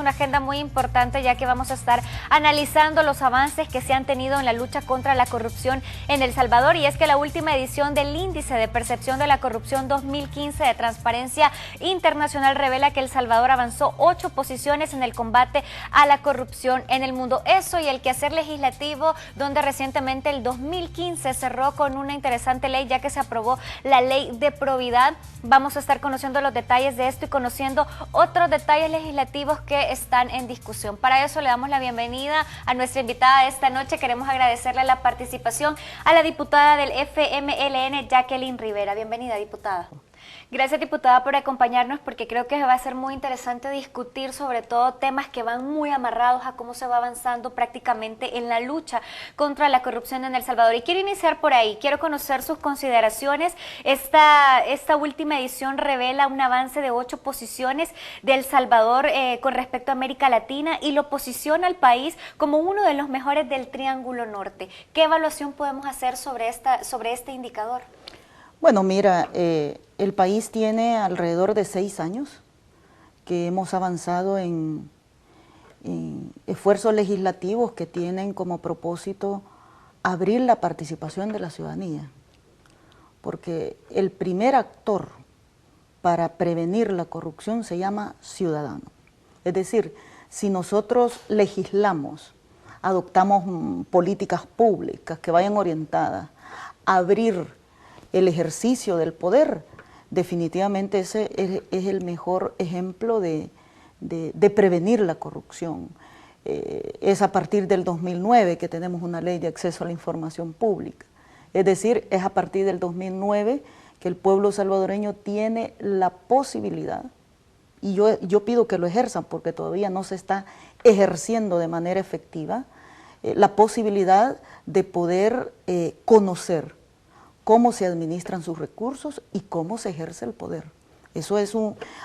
una agenda muy importante, ya que vamos a estar analizando los avances que se han tenido en la lucha contra la corrupción en El Salvador, y es que la última edición del Índice de Percepción de la Corrupción 2015 de Transparencia Internacional revela que El Salvador avanzó 8 posiciones en el combate a la corrupción en el mundo. Eso y el quehacer legislativo, donde recientemente el 2015 cerró con una interesante ley, ya que se aprobó la ley de probidad. Vamos a estar conociendo los detalles de esto y conociendo otros detalles legislativos que están en discusión. Para eso le damos la bienvenida a nuestra invitada de esta noche. Queremos agradecerle la participación a la diputada del FMLN, Jacqueline Rivera. Bienvenida, diputada. Gracias, diputada, por acompañarnos, porque creo que va a ser muy interesante discutir sobre todo temas que van muy amarrados a cómo se va avanzando prácticamente en la lucha contra la corrupción en El Salvador. Y quiero iniciar por ahí, quiero conocer sus consideraciones. Esta última edición revela un avance de 8 posiciones de El Salvador con respecto a América Latina y lo posiciona al país como uno de los mejores del Triángulo Norte. ¿Qué evaluación podemos hacer sobre este indicador? Bueno, mira, el país tiene alrededor de 6 años que hemos avanzado en esfuerzos legislativos que tienen como propósito abrir la participación de la ciudadanía, porque el primer actor para prevenir la corrupción se llama ciudadano. Es decir, si nosotros legislamos, adoptamos políticas públicas que vayan orientadas a abrir el ejercicio del poder, definitivamente ese es el mejor ejemplo de prevenir la corrupción. Es a partir del 2009 que tenemos una ley de acceso a la información pública. Es decir, es a partir del 2009 que el pueblo salvadoreño tiene la posibilidad, y yo pido que lo ejerzan porque todavía no se está ejerciendo de manera efectiva, la posibilidad de poder conocer cómo se administran sus recursos y cómo se ejerce el poder. Eso es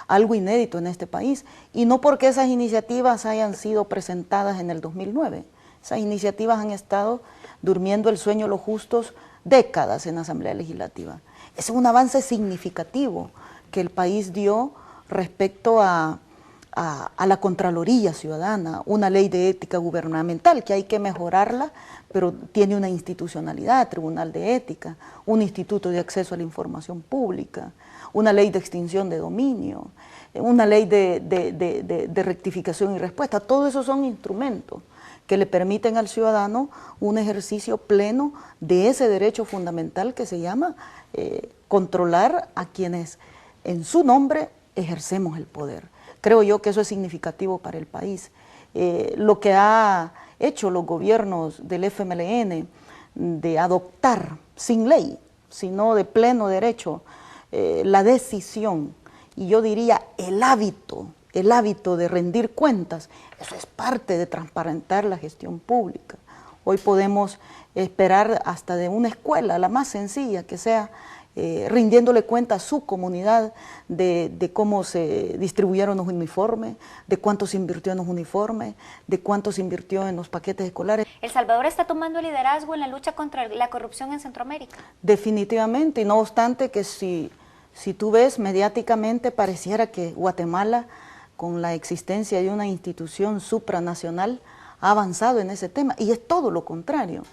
algo inédito en este país, y no porque esas iniciativas hayan sido presentadas en el 2009. Esas iniciativas han estado durmiendo el sueño de los justos décadas en la Asamblea Legislativa. Es un avance significativo que el país dio respecto a la Contraloría Ciudadana, una ley de ética gubernamental que hay que mejorarla, pero tiene una institucionalidad, Tribunal de Ética, un Instituto de Acceso a la Información Pública, una ley de extinción de dominio, una ley de rectificación y respuesta. Todos esos son instrumentos que le permiten al ciudadano un ejercicio pleno de ese derecho fundamental que se llama controlar a quienes en su nombre ejercemos el poder. Creo yo que eso es significativo para el país. Lo que ha hecho los gobiernos del FMLN de adoptar sin ley, sino de pleno derecho, la decisión, y yo diría el hábito de rendir cuentas, eso es parte de transparentar la gestión pública. Hoy podemos esperar hasta de una escuela, la más sencilla, que sea rindiéndole cuenta a su comunidad de cómo se distribuyeron los uniformes, de cuánto se invirtió en los uniformes, de cuánto se invirtió en los paquetes escolares. ¿El Salvador está tomando liderazgo en la lucha contra la corrupción en Centroamérica? Definitivamente, y no obstante que si tú ves mediáticamente pareciera que Guatemala, con la existencia de una institución supranacional, ha avanzado en ese tema, y es todo lo contrario.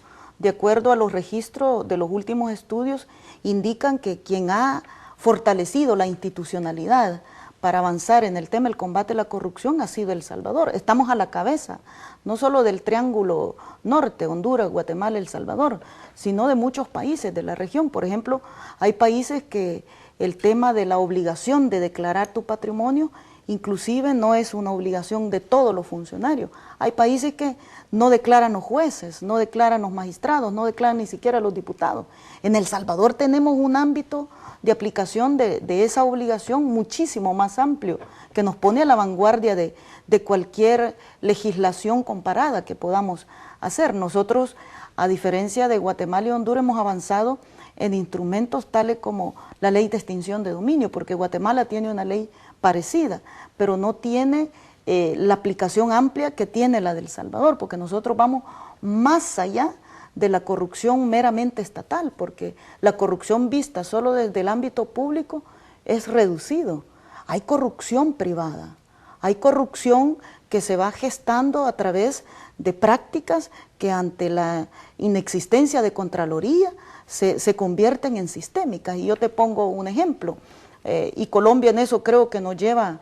De acuerdo a los registros de los últimos estudios, indican que quien ha fortalecido la institucionalidad para avanzar en el tema del combate a la corrupción ha sido El Salvador. Estamos a la cabeza, no solo del Triángulo Norte, Honduras, Guatemala, El Salvador, sino de muchos países de la región. Por ejemplo, hay países que el tema de la obligación de declarar tu patrimonio inclusive no es una obligación de todos los funcionarios. Hay países que no declaran los jueces, no declaran los magistrados, no declaran ni siquiera los diputados. En El Salvador tenemos un ámbito de aplicación de esa obligación muchísimo más amplio, que nos pone a la vanguardia de cualquier legislación comparada que podamos hacer. Nosotros, a diferencia de Guatemala y Honduras, hemos avanzado en instrumentos tales como la ley de extinción de dominio, porque Guatemala tiene una ley parecida, pero no tiene la aplicación amplia que tiene la de El Salvador, porque nosotros vamos más allá de la corrupción meramente estatal, porque la corrupción vista solo desde el ámbito público es reducido. Hay corrupción privada, hay corrupción que se va gestando a través de prácticas que ante la inexistencia de Contraloría se convierten en sistémicas. Y yo te pongo un ejemplo, y Colombia en eso creo que nos lleva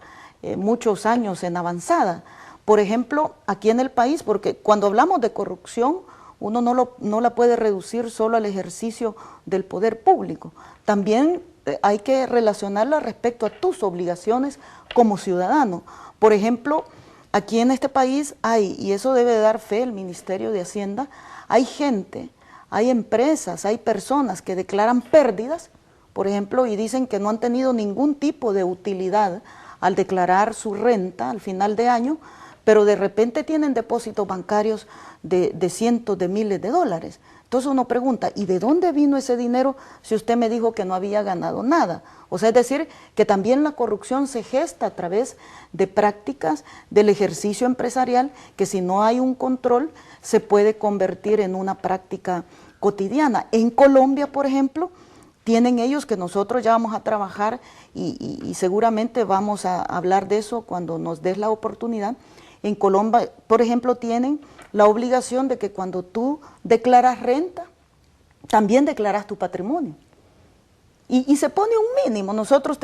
muchos años en avanzada. Por ejemplo, aquí en el país, porque cuando hablamos de corrupción, uno no la puede reducir solo al ejercicio del poder público. También hay que relacionarla respecto a tus obligaciones como ciudadano. Por ejemplo, aquí en este país hay, y eso debe dar fe el Ministerio de Hacienda, hay gente, hay empresas, hay personas que declaran pérdidas, por ejemplo, y dicen que no han tenido ningún tipo de utilidad al declarar su renta al final de año, pero de repente tienen depósitos bancarios de cientos de miles de dólares. Entonces uno pregunta, ¿y de dónde vino ese dinero si usted me dijo que no había ganado nada? O sea, es decir, que también la corrupción se gesta a través de prácticas del ejercicio empresarial que si no hay un control se puede convertir en una práctica cotidiana. En Colombia, por ejemplo, tienen ellos que nosotros ya vamos a trabajar y seguramente vamos a hablar de eso cuando nos des la oportunidad. En Colombia, por ejemplo, tienen la obligación de que cuando tú declaras renta, también declaras tu patrimonio. Y se pone un mínimo. Nosotros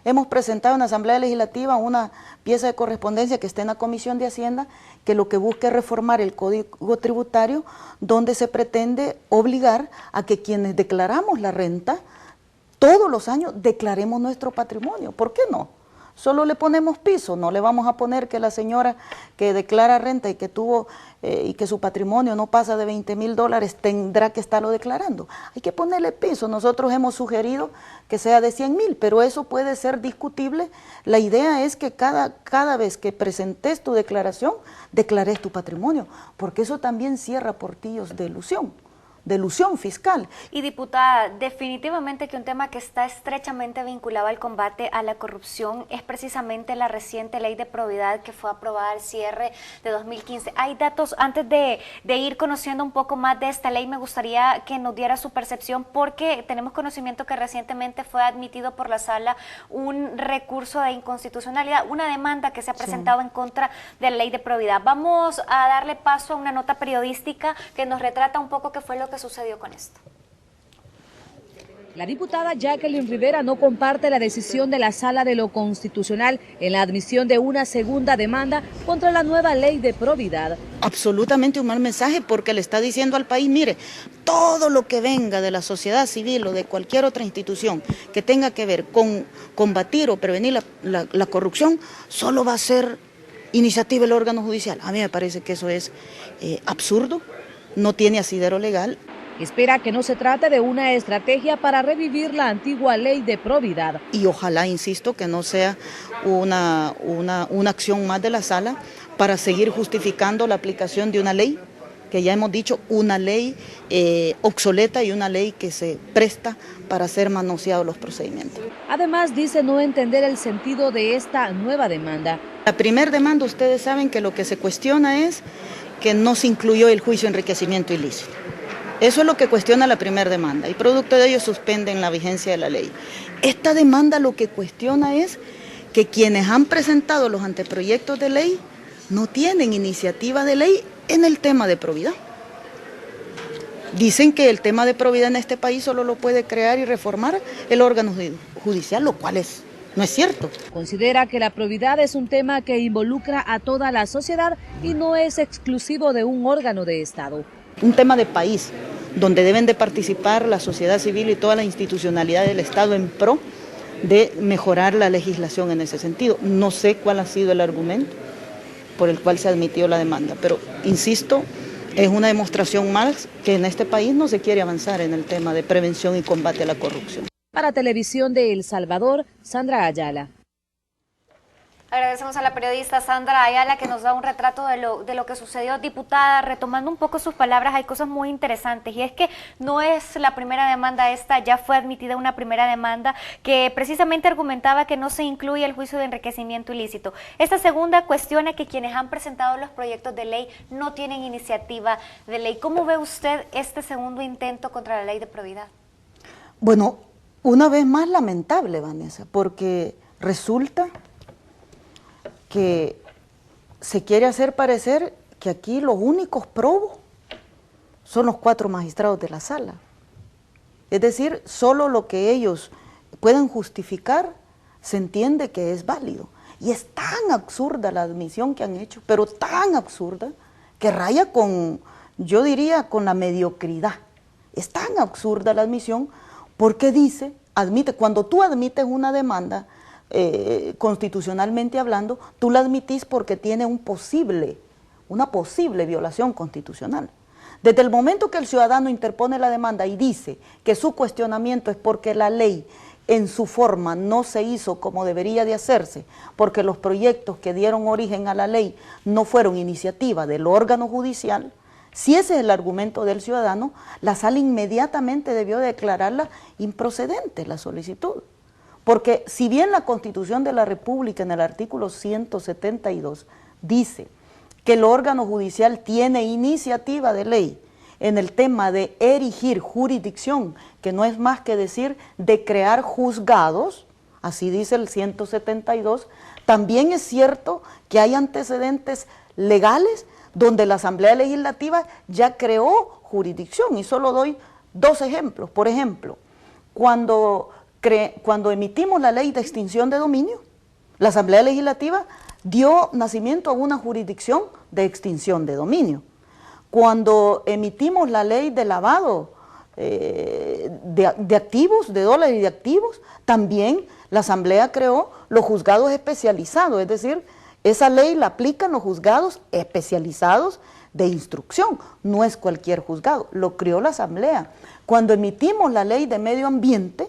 hemos presentado en la Asamblea Legislativa una pieza de correspondencia que está en la Comisión de Hacienda, que lo que busca es reformar el Código Tributario, donde se pretende obligar a que quienes declaramos la renta, todos los años declaremos nuestro patrimonio. ¿Por qué no? Solo le ponemos piso, no le vamos a poner que la señora que declara renta y que tuvo y que su patrimonio no pasa de 20,000 dólares tendrá que estarlo declarando. Hay que ponerle piso. Nosotros hemos sugerido que sea de 100,000, pero eso puede ser discutible. La idea es que cada vez que presentes tu declaración, declares tu patrimonio, porque eso también cierra portillos de elusión fiscal. Y diputada, definitivamente que un tema que está estrechamente vinculado al combate a la corrupción es precisamente la reciente ley de probidad que fue aprobada al cierre de 2015. Hay datos, antes de ir conociendo un poco más de esta ley, me gustaría que nos diera su percepción, porque tenemos conocimiento que recientemente fue admitido por la sala un recurso de inconstitucionalidad, una demanda que se ha presentado en contra de la ley de probidad. Vamos a darle paso a una nota periodística que nos retrata un poco qué fue lo que sucedió con esto. La diputada Jacqueline Rivera no comparte la decisión de la Sala de lo Constitucional en la admisión de una segunda demanda contra la nueva ley de probidad. Absolutamente un mal mensaje, porque le está diciendo al país, mire, todo lo que venga de la sociedad civil o de cualquier otra institución que tenga que ver con combatir o prevenir la corrupción, solo va a ser iniciativa del órgano judicial. A mí me parece que eso es absurdo. No tiene asidero legal. Espera que no se trate de una estrategia para revivir la antigua ley de probidad. Y ojalá, insisto, que no sea una acción más de la sala para seguir justificando la aplicación de una ley, que ya hemos dicho, una ley obsoleta y una ley que se presta para ser manoseados los procedimientos. Además, dice no entender el sentido de esta nueva demanda. La primera demanda, ustedes saben que lo que se cuestiona es que no se incluyó el juicio de enriquecimiento ilícito. Eso es lo que cuestiona la primera demanda y producto de ello suspenden la vigencia de la ley. Esta demanda lo que cuestiona es que quienes han presentado los anteproyectos de ley no tienen iniciativa de ley en el tema de probidad. Dicen que el tema de probidad en este país solo lo puede crear y reformar el órgano judicial, lo cual no es cierto. Considera que la probidad es un tema que involucra a toda la sociedad y no es exclusivo de un órgano de Estado. Un tema de país, donde deben de participar la sociedad civil y toda la institucionalidad del Estado en pro de mejorar la legislación en ese sentido. No sé cuál ha sido el argumento por el cual se admitió la demanda, pero insisto, es una demostración más que en este país no se quiere avanzar en el tema de prevención y combate a la corrupción. Para Televisión de El Salvador, Sandra Ayala. Agradecemos a la periodista Sandra Ayala que nos da un retrato de lo que sucedió. Diputada, retomando un poco sus palabras, hay cosas muy interesantes y es que no es la primera demanda esta, ya fue admitida una primera demanda que precisamente argumentaba que no se incluye el juicio de enriquecimiento ilícito. Esta segunda cuestiona que quienes han presentado los proyectos de ley no tienen iniciativa de ley. ¿Cómo ve usted este segundo intento contra la ley de probidad? Bueno, una vez más lamentable, Vanessa, porque resulta que se quiere hacer parecer que aquí los únicos probos son los 4 magistrados de la sala. Es decir, solo lo que ellos puedan justificar se entiende que es válido. Y es tan absurda la admisión que han hecho, pero tan absurda, que raya con, yo diría, con la mediocridad. Es tan absurda la admisión porque dice, admite, cuando tú admites una demanda, constitucionalmente hablando, tú la admitís porque tiene una posible violación constitucional. Desde el momento que el ciudadano interpone la demanda y dice que su cuestionamiento es porque la ley en su forma no se hizo como debería de hacerse, porque los proyectos que dieron origen a la ley no fueron iniciativa del órgano judicial, si ese es el argumento del ciudadano, la sala inmediatamente debió declararla improcedente la solicitud. Porque si bien la Constitución de la República en el artículo 172 dice que el órgano judicial tiene iniciativa de ley en el tema de erigir jurisdicción, que no es más que decir de crear juzgados, así dice el 172, también es cierto que hay antecedentes legales donde la Asamblea Legislativa ya creó jurisdicción, y solo doy 2 ejemplos. Por ejemplo, cuando emitimos la ley de extinción de dominio, la Asamblea Legislativa dio nacimiento a una jurisdicción de extinción de dominio. Cuando emitimos la ley de lavado de activos, de dólares y de activos, también la Asamblea creó los juzgados especializados, es decir, esa ley la aplican los juzgados especializados de instrucción, no es cualquier juzgado, lo creó la Asamblea. Cuando emitimos la ley de medio ambiente,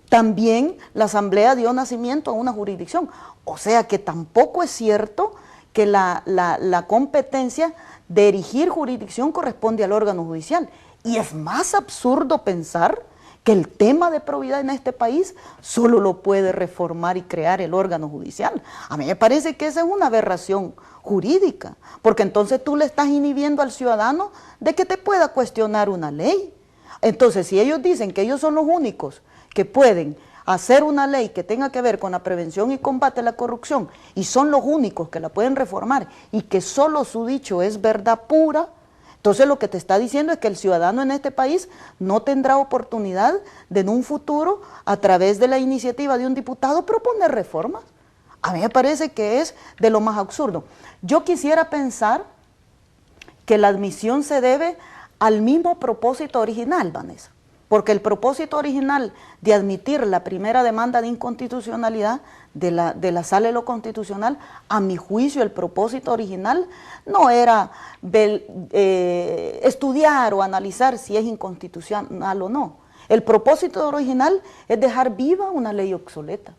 también la Asamblea dio nacimiento a una jurisdicción. O sea que tampoco es cierto que la competencia de erigir jurisdicción corresponde al órgano judicial. Y es más absurdo pensar que el tema de probidad en este país solo lo puede reformar y crear el órgano judicial. A mí me parece que esa es una aberración jurídica, porque entonces tú le estás inhibiendo al ciudadano de que te pueda cuestionar una ley. Entonces, si ellos dicen que ellos son los únicos que pueden hacer una ley que tenga que ver con la prevención y combate a la corrupción, y son los únicos que la pueden reformar, y que solo su dicho es verdad pura, entonces lo que te está diciendo es que el ciudadano en este país no tendrá oportunidad de en un futuro, a través de la iniciativa de un diputado, proponer reformas. A mí me parece que es de lo más absurdo. Yo quisiera pensar que la admisión se debe al mismo propósito original, Vanessa, porque el propósito original de admitir la primera demanda de inconstitucionalidad de la Sala de lo Constitucional, a mi juicio el propósito original no era estudiar o analizar si es inconstitucional o no. El propósito original es dejar viva una ley obsoleta.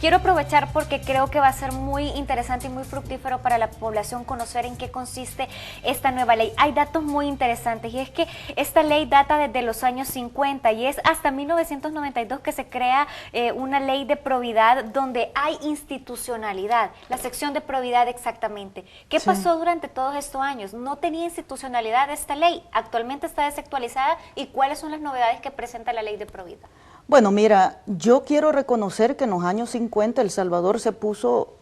Quiero aprovechar porque creo que va a ser muy interesante y muy fructífero para la población conocer en qué consiste esta nueva ley. Hay datos muy interesantes y es que esta ley data desde los años 50 y es hasta 1992 que se crea una ley de probidad donde hay institucionalidad, la sección de probidad exactamente. ¿Qué pasó durante todos estos años? No tenía institucionalidad esta ley, actualmente está desactualizada, ¿y cuáles son las novedades que presenta la ley de probidad? Bueno, mira, yo quiero reconocer que en los años 50 El Salvador se puso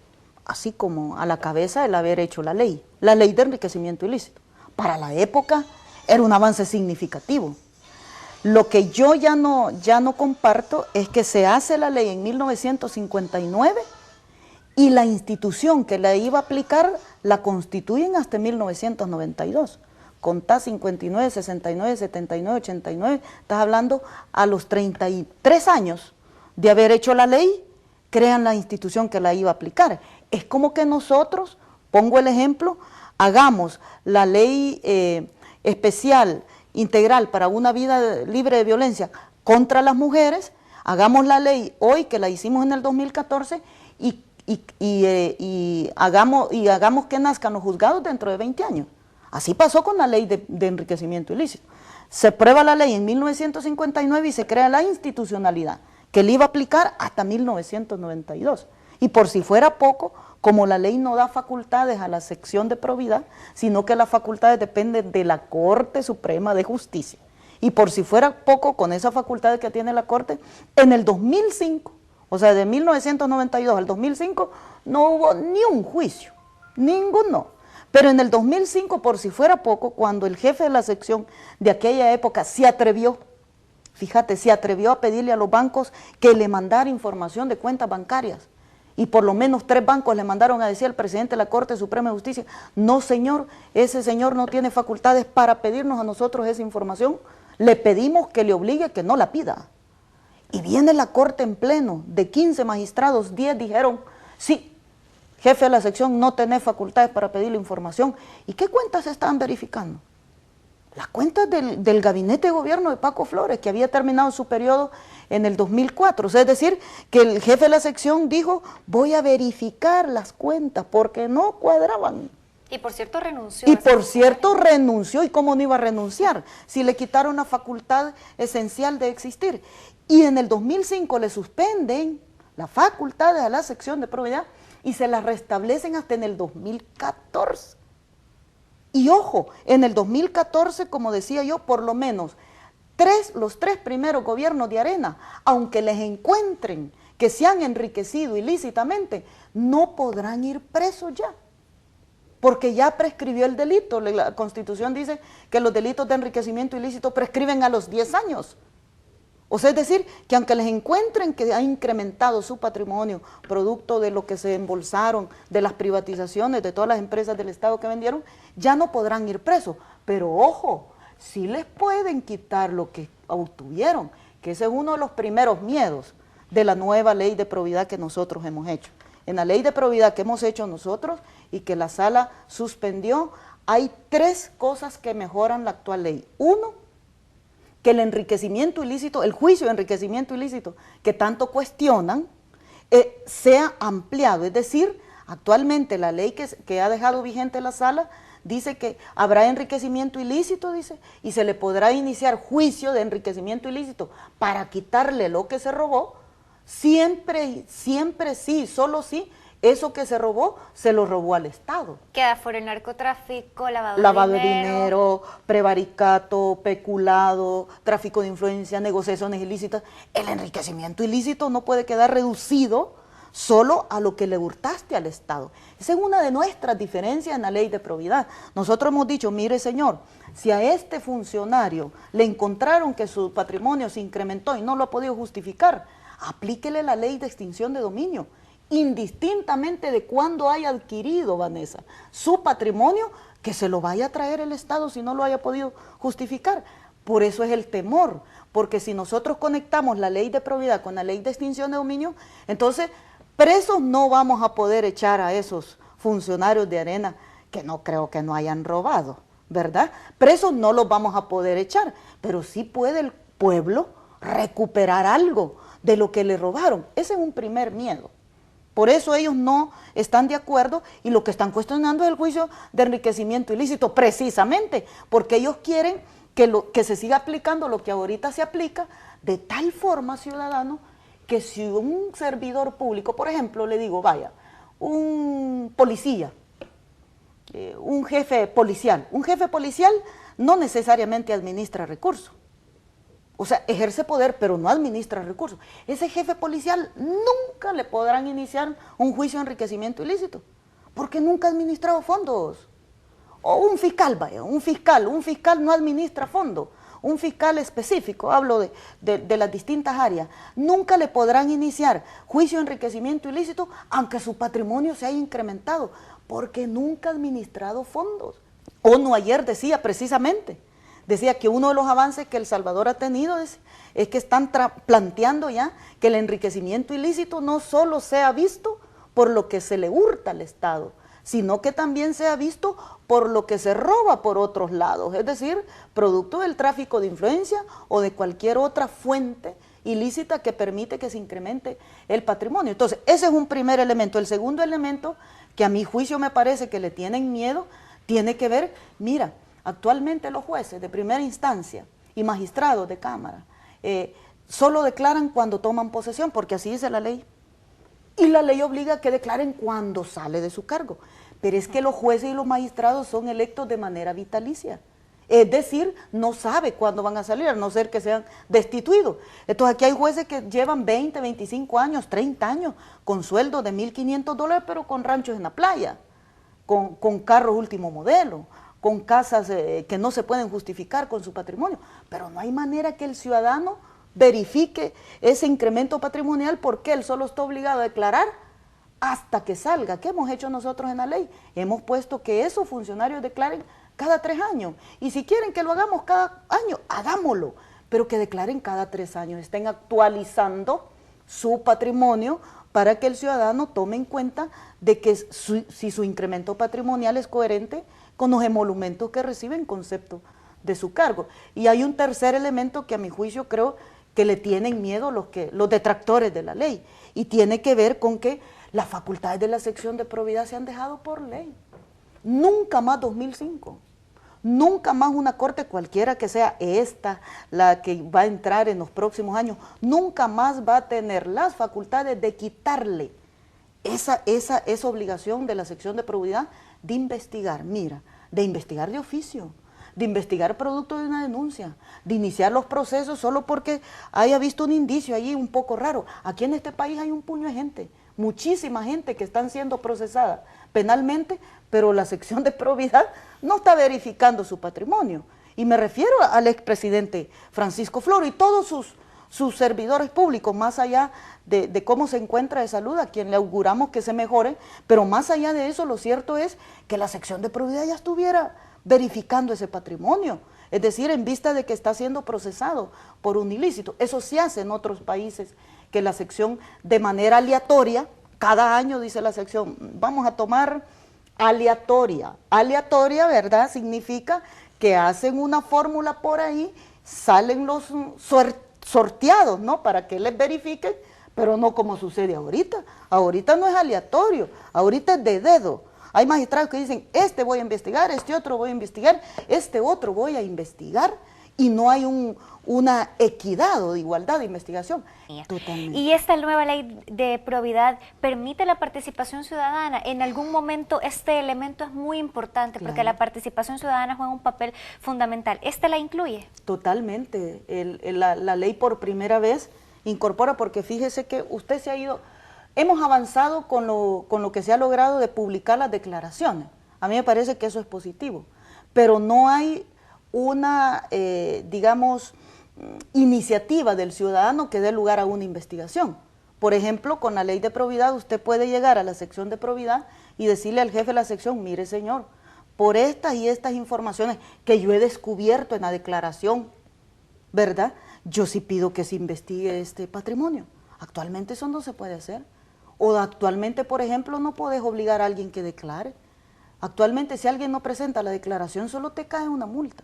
así como a la cabeza el haber hecho la ley de enriquecimiento ilícito. Para la época era un avance significativo. Lo que yo ya no comparto es que se hace la ley en 1959 y la institución que la iba a aplicar la constituyen hasta 1992. Contá 59, 69, 79, 89, estás hablando a los 33 años de haber hecho la ley, crean la institución que la iba a aplicar. Es como que nosotros, pongo el ejemplo, hagamos la ley especial, integral para una vida libre de violencia contra las mujeres, hagamos la ley hoy que la hicimos en el 2014 y hagamos que nazcan los juzgados dentro de 20 años. Así pasó con la ley de enriquecimiento ilícito. Se prueba la ley en 1959 y se crea la institucionalidad, que le iba a aplicar hasta 1992. Y por si fuera poco, como la ley no da facultades a la sección de probidad, sino que las facultades dependen de la Corte Suprema de Justicia. Y por si fuera poco, con esas facultades que tiene la Corte, en el 2005, o sea, de 1992 al 2005, no hubo ni un juicio Ninguno. Pero en el 2005, por si fuera poco, cuando el jefe de la sección de aquella época se atrevió, fíjate, se atrevió a pedirle a los bancos que le mandara información de cuentas bancarias, y por lo menos 3 bancos le mandaron a decir al presidente de la Corte Suprema de Justicia, no señor, ese señor no tiene facultades para pedirnos a nosotros esa información, le pedimos que le obligue a que no la pida. Y viene la Corte en pleno, de 15 magistrados, 10 dijeron, sí, jefe de la sección, no tenés facultades para pedir la información. ¿Y qué cuentas se estaban verificando? Las cuentas del gabinete de gobierno de Paco Flores, que había terminado su periodo en el 2004. O sea, es decir, que el jefe de la sección dijo, voy a verificar las cuentas porque no cuadraban. Y por cierto renunció. Y por cierto renunció, ¿y cómo no iba a renunciar? Si le quitaron la facultad esencial de existir. Y en el 2005 le suspenden las facultades a la sección de probidad y se las restablecen hasta en el 2014. Y ojo, en el 2014, como decía yo, por lo menos los 3 primeros gobiernos de Arena, aunque les encuentren que se han enriquecido ilícitamente, no podrán ir presos ya, porque ya prescribió el delito. La Constitución dice que los delitos de enriquecimiento ilícito prescriben a los 10 años. O sea, es decir, que aunque les encuentren que ha incrementado su patrimonio, producto de lo que se embolsaron, de las privatizaciones, de todas las empresas del Estado que vendieron, ya no podrán ir presos. Pero ojo, sí les pueden quitar lo que obtuvieron, que ese es uno de los primeros miedos de la nueva ley de probidad que nosotros hemos hecho. En la ley de probidad que hemos hecho nosotros y que la sala suspendió, hay 3 cosas que mejoran la actual ley. 1, que el enriquecimiento ilícito, el juicio de enriquecimiento ilícito que tanto cuestionan, sea ampliado. Es decir, actualmente la ley que ha dejado vigente la sala dice que habrá enriquecimiento ilícito, dice, y se le podrá iniciar juicio de enriquecimiento ilícito para quitarle lo que se robó, siempre sí, solo sí, eso que se robó, se lo robó al Estado. Queda fuera el narcotráfico, lavado de dinero, prevaricato, peculado, tráfico de influencia, negociaciones ilícitas. El enriquecimiento ilícito no puede quedar reducido solo a lo que le hurtaste al Estado. Esa es una de nuestras diferencias en la ley de probidad. Nosotros hemos dicho, mire señor, si a este funcionario le encontraron que su patrimonio se incrementó y no lo ha podido justificar, aplíquele la ley de extinción de dominio, indistintamente de cuándo haya adquirido, Vanessa, su patrimonio, que se lo vaya a traer el Estado si no lo haya podido justificar. Por eso es el temor, porque si nosotros conectamos la ley de probidad con la ley de extinción de dominio, entonces presos no vamos a poder echar a esos funcionarios de Arena, que no creo que no hayan robado, ¿verdad? Presos no los vamos a poder echar, pero sí puede el pueblo recuperar algo de lo que le robaron. Ese es un primer miedo. Por eso ellos no están de acuerdo y lo que están cuestionando es el juicio de enriquecimiento ilícito, precisamente porque ellos quieren que se siga aplicando lo que ahorita se aplica, de tal forma, ciudadano, que si un servidor público, por ejemplo, le digo, vaya, un policía, un jefe policial no necesariamente administra recursos. O sea, ejerce poder, pero no administra recursos. Ese jefe policial nunca le podrán iniciar un juicio de enriquecimiento ilícito, porque nunca ha administrado fondos. O un fiscal, vaya, un fiscal no administra fondos. Un fiscal específico, hablo de las distintas áreas, nunca le podrán iniciar juicio de enriquecimiento ilícito, aunque su patrimonio se haya incrementado, porque nunca ha administrado fondos. ONU ayer decía precisamente, decía que uno de los avances que El Salvador ha tenido es que están planteando ya que el enriquecimiento ilícito no solo sea visto por lo que se le hurta al Estado, sino que también sea visto por lo que se roba por otros lados, es decir, producto del tráfico de influencia o de cualquier otra fuente ilícita que permite que se incremente el patrimonio. Entonces, ese es un primer elemento. El segundo elemento, que a mi juicio me parece que le tienen miedo, tiene que ver, mira, actualmente los jueces de primera instancia y magistrados de cámara solo declaran cuando toman posesión, porque así dice la ley. Y la ley obliga a que declaren cuando sale de su cargo. Pero es que los jueces y los magistrados son electos de manera vitalicia. Es decir, no sabe cuándo van a salir, a no ser que sean destituidos. Entonces aquí hay jueces que llevan 20, 25 años, 30 años, con sueldos de $1,500, pero con ranchos en la playa. con carros último modelo, con casas que no se pueden justificar con su patrimonio, pero no hay manera que el ciudadano verifique ese incremento patrimonial porque él solo está obligado a declarar hasta que salga. ¿Qué hemos hecho nosotros en la ley? Hemos puesto que esos funcionarios declaren cada 3 años, y si quieren que lo hagamos cada año, hagámoslo, pero que declaren cada 3 años, estén actualizando su patrimonio para que el ciudadano tome en cuenta de que si su incremento patrimonial es coherente con los emolumentos que recibe en concepto de su cargo. Y hay un tercer elemento que a mi juicio creo que le tienen miedo los detractores de la ley, y tiene que ver con que las facultades de la sección de probidad se han dejado por ley. Nunca más 2005. Nunca más una corte cualquiera que sea esta, la que va a entrar en los próximos años, nunca más va a tener las facultades de quitarle esa obligación de la sección de probidad de investigar, mira, de investigar de oficio, de investigar producto de una denuncia, de iniciar los procesos solo porque haya visto un indicio allí un poco raro. Aquí en este país hay un puño de gente, muchísima gente que están siendo procesada penalmente, pero la sección de probidad no está verificando su patrimonio. Y me refiero al expresidente Francisco Floro y todos sus servidores públicos, más allá de cómo se encuentra de salud, a quien le auguramos que se mejore, pero más allá de eso, lo cierto es que la sección de probidad ya estuviera verificando ese patrimonio, es decir, en vista de que está siendo procesado por un ilícito. Eso se hace en otros países, que la sección de manera aleatoria, cada año dice la sección, vamos a tomar aleatoria. Aleatoria, ¿verdad? Significa que hacen una fórmula por ahí, salen los sorteados, ¿no? Para que les verifiquen, pero no como sucede ahorita. Ahorita no es aleatorio, ahorita es de dedo. Hay magistrados que dicen, este voy a investigar, este otro voy a investigar, este otro voy a investigar, y no hay una equidad o de igualdad de investigación. Totalmente. Y esta nueva ley de probidad permite la participación ciudadana. En algún momento este elemento es muy importante, porque la participación ciudadana juega un papel fundamental. ¿Esta la incluye? Totalmente. La ley por primera vez incorpora, porque fíjese que usted se ha ido, hemos avanzado con lo que se ha logrado de publicar las declaraciones. A mí me parece que eso es positivo, pero no hay una, digamos, iniciativa del ciudadano que dé lugar a una investigación. Por ejemplo, con la ley de probidad usted puede llegar a la sección de probidad y decirle al jefe de la sección, mire señor, por estas y estas informaciones que yo he descubierto en la declaración, ¿verdad? Yo sí pido que se investigue este patrimonio. Actualmente eso no se puede hacer. O actualmente, por ejemplo, no puedes obligar a alguien que declare. Actualmente, si alguien no presenta la declaración, solo te cae una multa,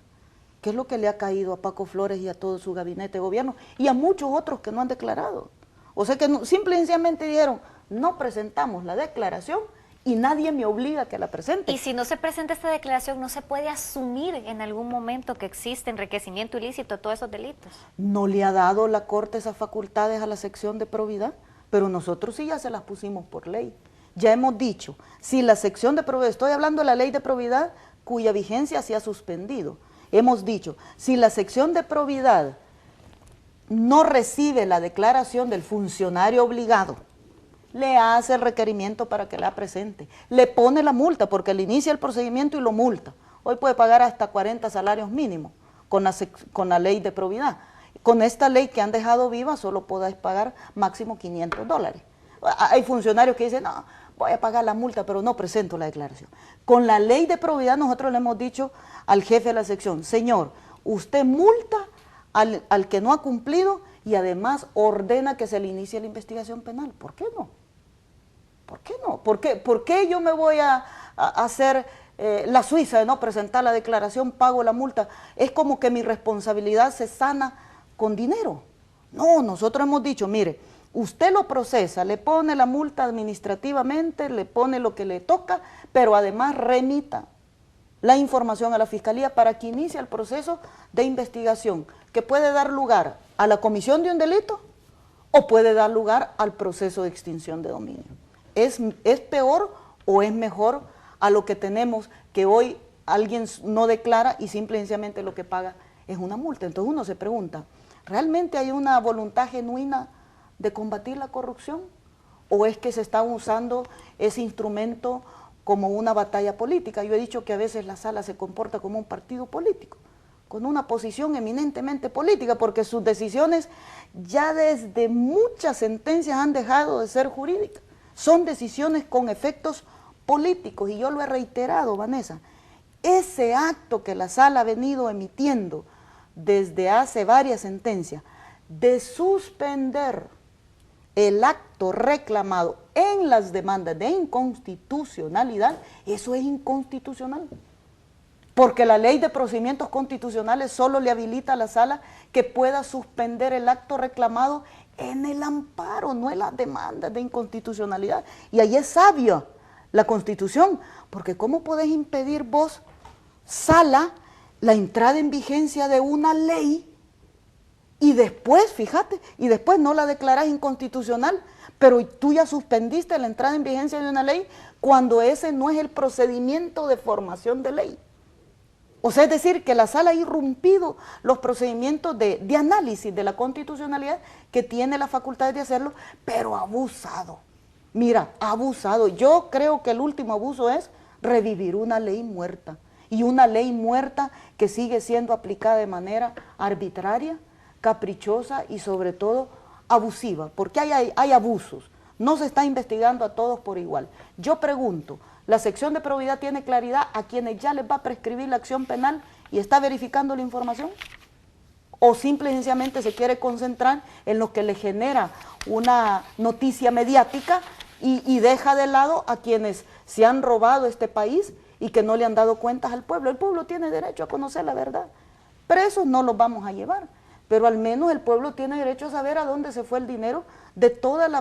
que es lo que le ha caído a Paco Flores y a todo su gabinete de gobierno, y a muchos otros que no han declarado. O sea que simple y sencillamente dijeron, no presentamos la declaración y nadie me obliga a que la presente. Y si no se presenta esta declaración, ¿no se puede asumir en algún momento que existe enriquecimiento ilícito, todos esos delitos? No le ha dado la Corte esas facultades a la sección de probidad, pero nosotros sí ya se las pusimos por ley. Ya hemos dicho, si la sección de probidad, estoy hablando de la ley de probidad cuya vigencia se ha suspendido, hemos dicho, si la sección de probidad no recibe la declaración del funcionario obligado, le hace el requerimiento para que la presente, le pone la multa porque le inicia el procedimiento y lo multa. Hoy puede pagar hasta 40 salarios mínimos con la ley de probidad. Con esta ley que han dejado viva solo podés pagar máximo $500. Hay funcionarios que dicen, no, voy a pagar la multa, pero no presento la declaración. Con la ley de probidad nosotros le hemos dicho al jefe de la sección, señor, usted multa al que no ha cumplido y además ordena que se le inicie la investigación penal. ¿Por qué no? ¿Por qué no? ¿Por qué yo me voy a hacer la Suiza de no presentar la declaración, pago la multa? Es como que mi responsabilidad se sana con dinero. No, nosotros hemos dicho, mire, usted lo procesa, le pone la multa administrativamente, le pone lo que le toca, pero además remita la información a la Fiscalía para que inicie el proceso de investigación, que puede dar lugar a la comisión de un delito o puede dar lugar al proceso de extinción de dominio. ¿Es peor o es mejor a lo que tenemos, que hoy alguien no declara y simplemente lo que paga es una multa? Entonces uno se pregunta, ¿realmente hay una voluntad genuina de combatir la corrupción? ¿O es que se está usando ese instrumento como una batalla política. Yo he dicho que a veces la sala se comporta como un partido político, con una posición eminentemente política, porque sus decisiones ya desde muchas sentencias han dejado de ser jurídicas. Son decisiones con efectos políticos, y yo lo he reiterado, Vanessa. Ese acto que la sala ha venido emitiendo desde hace varias sentencias, de suspender el acto reclamado en las demandas de inconstitucionalidad, eso es inconstitucional. Porque la ley de procedimientos constitucionales solo le habilita a la sala que pueda suspender el acto reclamado en el amparo, no en las demandas de inconstitucionalidad. Y ahí es sabia la Constitución, porque ¿cómo podés impedir vos, sala, la entrada en vigencia de una ley y después, fíjate, y después no la declarás inconstitucional, pero tú ya suspendiste la entrada en vigencia de una ley cuando ese no es el procedimiento de formación de ley? O sea, es decir, que la sala ha irrumpido los procedimientos de análisis de la constitucionalidad que tiene la facultad de hacerlo, pero ha abusado. Mira, ha abusado. Yo creo que el último abuso es revivir una ley muerta, y una ley muerta que sigue siendo aplicada de manera arbitraria, caprichosa y sobre todo abusiva, porque hay abusos. No se está investigando a todos por igual. Yo pregunto, ¿la sección de probidad tiene claridad a quienes ya les va a prescribir la acción penal y está verificando la información? ¿O simple y sencillamente se quiere concentrar en lo que le genera una noticia mediática y deja de lado a quienes se han robado este país y que no le han dado cuentas al pueblo? El pueblo tiene derecho a conocer la verdad. Presos no los vamos a llevar, pero al menos el pueblo tiene derecho a saber a dónde se fue el dinero de todas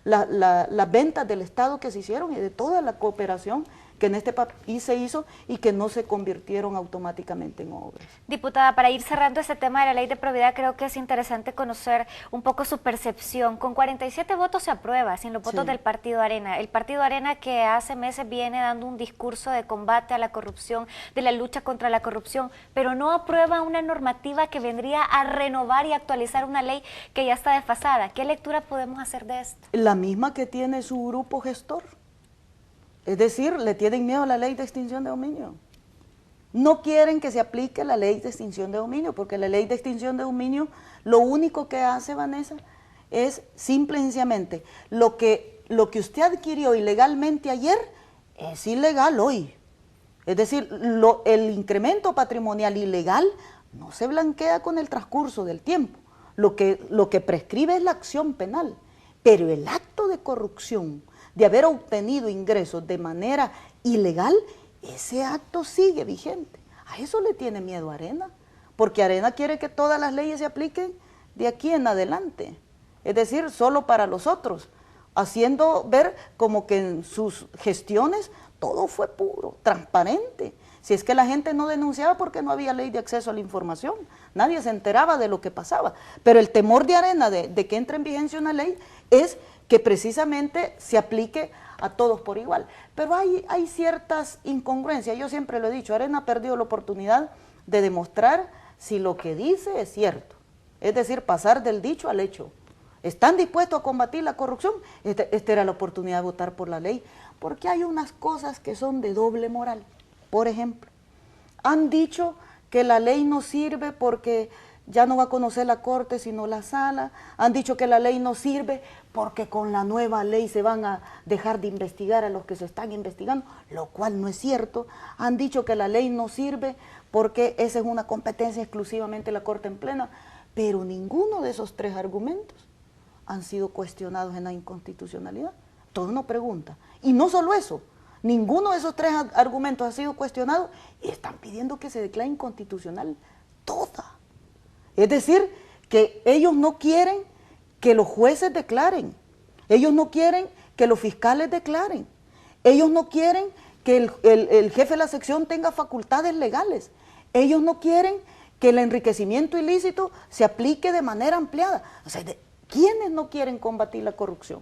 las ventas del Estado que se hicieron y de toda la cooperación que en este país se hizo y que no se convirtieron automáticamente en obras. Diputada, para ir cerrando este tema de la ley de probidad, creo que es interesante conocer un poco su percepción. Con 47 votos se aprueba, sin los votos del Partido Arena. El Partido Arena, que hace meses viene dando un discurso de combate a la corrupción, de la lucha contra la corrupción, pero no aprueba una normativa que vendría a renovar y actualizar una ley que ya está desfasada. ¿Qué lectura podemos hacer de esto? La misma que tiene su grupo gestor. Es decir, le tienen miedo a la ley de extinción de dominio. No quieren que se aplique la ley de extinción de dominio, porque la ley de extinción de dominio lo único que hace, Vanessa, es simple y sencillamente lo que usted adquirió ilegalmente ayer es ilegal hoy. Es decir, el incremento patrimonial ilegal no se blanquea con el transcurso del tiempo. Lo que prescribe es la acción penal, pero el acto de corrupción, de haber obtenido ingresos de manera ilegal, ese acto sigue vigente. A eso le tiene miedo Arena, porque Arena quiere que todas las leyes se apliquen de aquí en adelante, es decir, solo para los otros, haciendo ver como que en sus gestiones todo fue puro, transparente. Si es que la gente no denunciaba porque no había ley de acceso a la información, nadie se enteraba de lo que pasaba, pero el temor de Arena de que entre en vigencia una ley es que precisamente se aplique a todos por igual. Pero hay ciertas incongruencias. Yo siempre lo he dicho, Arena ha perdido la oportunidad de demostrar si lo que dice es cierto. Es decir, pasar del dicho al hecho. ¿Están dispuestos a combatir la corrupción? Esta era la oportunidad de votar por la ley, porque hay unas cosas que son de doble moral. Por ejemplo, han dicho que la ley no sirve porque ya no va a conocer la Corte sino la Sala. Han dicho que la ley no sirve porque con la nueva ley se van a dejar de investigar a los que se están investigando, lo cual no es cierto. Han dicho que la ley no sirve porque esa es una competencia exclusivamente de la Corte en plena, pero ninguno de esos tres argumentos han sido cuestionados en la inconstitucionalidad. Todo uno pregunta. Y no solo eso, ninguno de esos tres argumentos ha sido cuestionado y están pidiendo que se declare inconstitucional toda. Es decir, que ellos no quieren que los jueces declaren, ellos no quieren que los fiscales declaren, ellos no quieren que el jefe de la sección tenga facultades legales, ellos no quieren que el enriquecimiento ilícito se aplique de manera ampliada. O sea, ¿quiénes no quieren combatir la corrupción?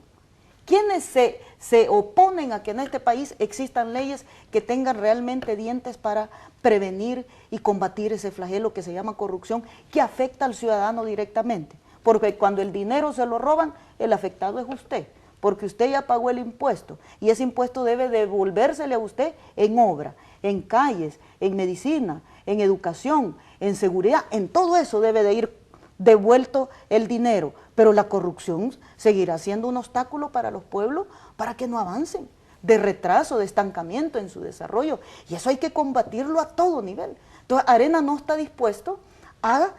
¿Quiénes se oponen a que en este país existan leyes que tengan realmente dientes para prevenir y combatir ese flagelo que se llama corrupción, que afecta al ciudadano directamente? Porque cuando el dinero se lo roban, el afectado es usted. porque usted ya pagó el impuesto y ese impuesto debe devolvérsele a usted en obra, en calles, en medicina, en educación, en seguridad, en todo eso debe de ir devuelto el dinero, pero la corrupción seguirá siendo un obstáculo para los pueblos para que no avancen, de retraso, de estancamiento en su desarrollo, y eso hay que combatirlo a todo nivel. Entonces Arena no está dispuesto a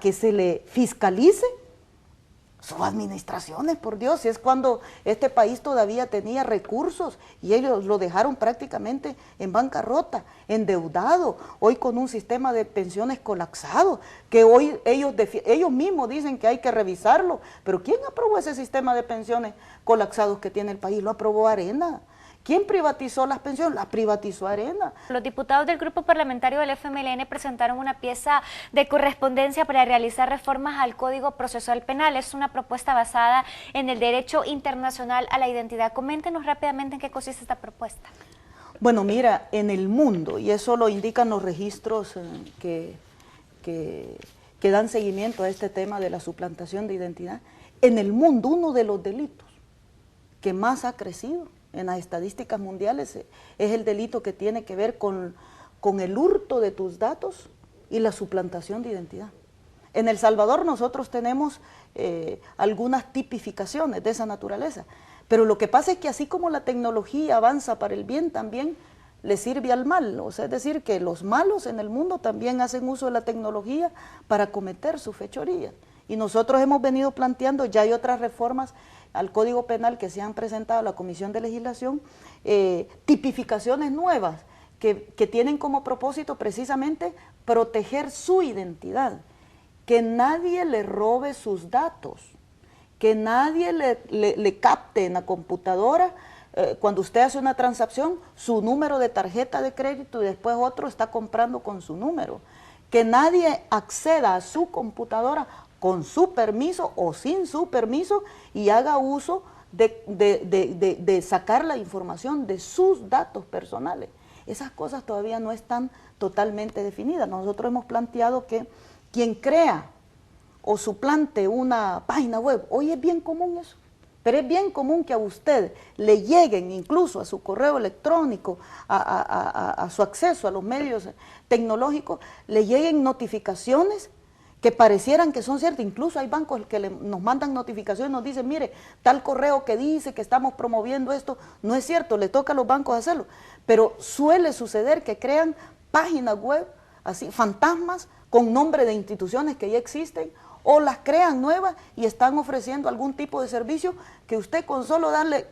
que se le fiscalice sus administraciones, por Dios, y es cuando este país todavía tenía recursos y ellos lo dejaron prácticamente en bancarrota, endeudado, hoy con un sistema de pensiones colapsado, que hoy ellos mismos dicen que hay que revisarlo, pero ¿quién aprobó ese sistema de pensiones colapsados que tiene el país? Lo aprobó Arena. ¿Quién privatizó las pensiones? La privatizó Arena. Los diputados del grupo parlamentario del FMLN presentaron una pieza de correspondencia para realizar reformas al Código Procesal Penal. Es una propuesta basada en el derecho internacional a la identidad. Coméntenos rápidamente en qué consiste esta propuesta. Bueno, mira, en el mundo, y eso lo indican los registros que dan seguimiento a este tema de la suplantación de identidad, en el mundo uno de los delitos que más ha crecido en las estadísticas mundiales es el delito que tiene que ver con el hurto de tus datos y la suplantación de identidad. En El Salvador nosotros tenemos algunas tipificaciones de esa naturaleza, pero lo que pasa es que así como la tecnología avanza para el bien, también le sirve al mal, o sea, es decir, que los malos en el mundo también hacen uso de la tecnología para cometer sus fechorías. Y nosotros hemos venido planteando, ya hay otras reformas al Código Penal que se han presentado a la Comisión de Legislación, tipificaciones nuevas que tienen como propósito precisamente proteger su identidad, que nadie le robe sus datos, que nadie le capte en la computadora cuando usted hace una transacción su número de tarjeta de crédito y después otro está comprando con su número, que nadie acceda a su computadora con su permiso o sin su permiso y haga uso de sacar la información de sus datos personales. Esas cosas todavía no están totalmente definidas. Nosotros hemos planteado que quien crea o suplante una página web, hoy es bien común eso, pero es bien común que a usted le lleguen incluso a su correo electrónico, a su acceso a los medios tecnológicos, le lleguen notificaciones que parecieran que son ciertas. Incluso hay bancos que nos mandan notificaciones, nos dicen, mire, tal correo que dice que estamos promoviendo esto, no es cierto, le toca a los bancos hacerlo, pero suele suceder que crean páginas web, así, fantasmas, con nombre de instituciones que ya existen, o las crean nuevas y están ofreciendo algún tipo de servicio que usted con solo darle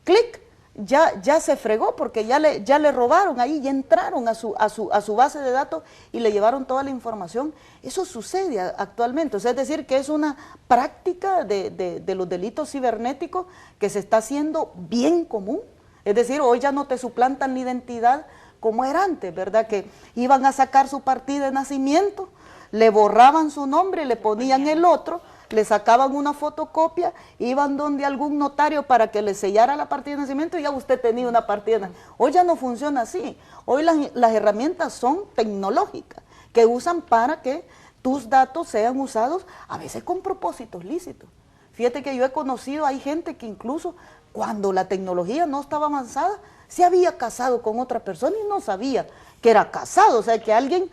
clic, ya se fregó porque ya le robaron ahí, ya entraron a su base de datos y le llevaron toda la información. Eso sucede actualmente, o sea, es decir, que es una práctica de los delitos cibernéticos que se está haciendo bien común. Es decir, hoy ya no te suplantan la identidad como era antes, ¿verdad? Que iban a sacar su partida de nacimiento, le borraban su nombre, le ponían el otro, le sacaban una fotocopia, iban donde algún notario para que le sellara la partida de nacimiento y ya usted tenía una partida de nacimiento. Hoy ya no funciona así. Hoy las herramientas son tecnológicas, que usan para que tus datos sean usados a veces con propósitos lícitos. Fíjate que yo he conocido, hay gente que incluso cuando la tecnología no estaba avanzada, se había casado con otra persona y no sabía que era casado, o sea, que alguien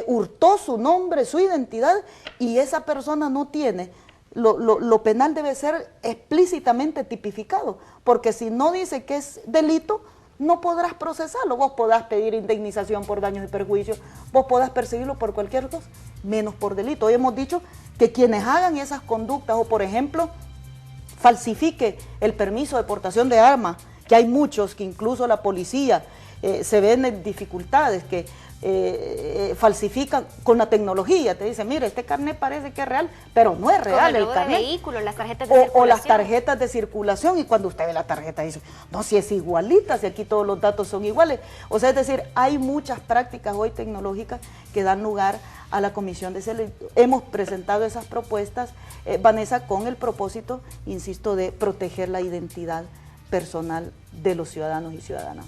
hurtó su nombre, su identidad, y esa persona no tiene, lo penal debe ser explícitamente tipificado, porque si no dice que es delito, no podrás procesarlo. Vos podrás pedir indemnización por daños y perjuicios, vos podrás perseguirlo por cualquier cosa, menos por delito. Hoy hemos dicho que quienes hagan esas conductas, o por ejemplo, falsifique el permiso de portación de armas, que hay muchos que incluso la policía se ven en dificultades, que falsifican con la tecnología, te dicen, mire, este carnet parece que es real, pero no es real el carnet. De vehículo, las tarjetas de circulación. O las tarjetas de circulación, y cuando usted ve la tarjeta dice, no, si es igualita, si aquí todos los datos son iguales. O sea, es decir, hay muchas prácticas hoy tecnológicas que dan lugar a la comisión de selección. Hemos presentado esas propuestas, Vanessa, con el propósito, insisto, de proteger la identidad personal de los ciudadanos y ciudadanas.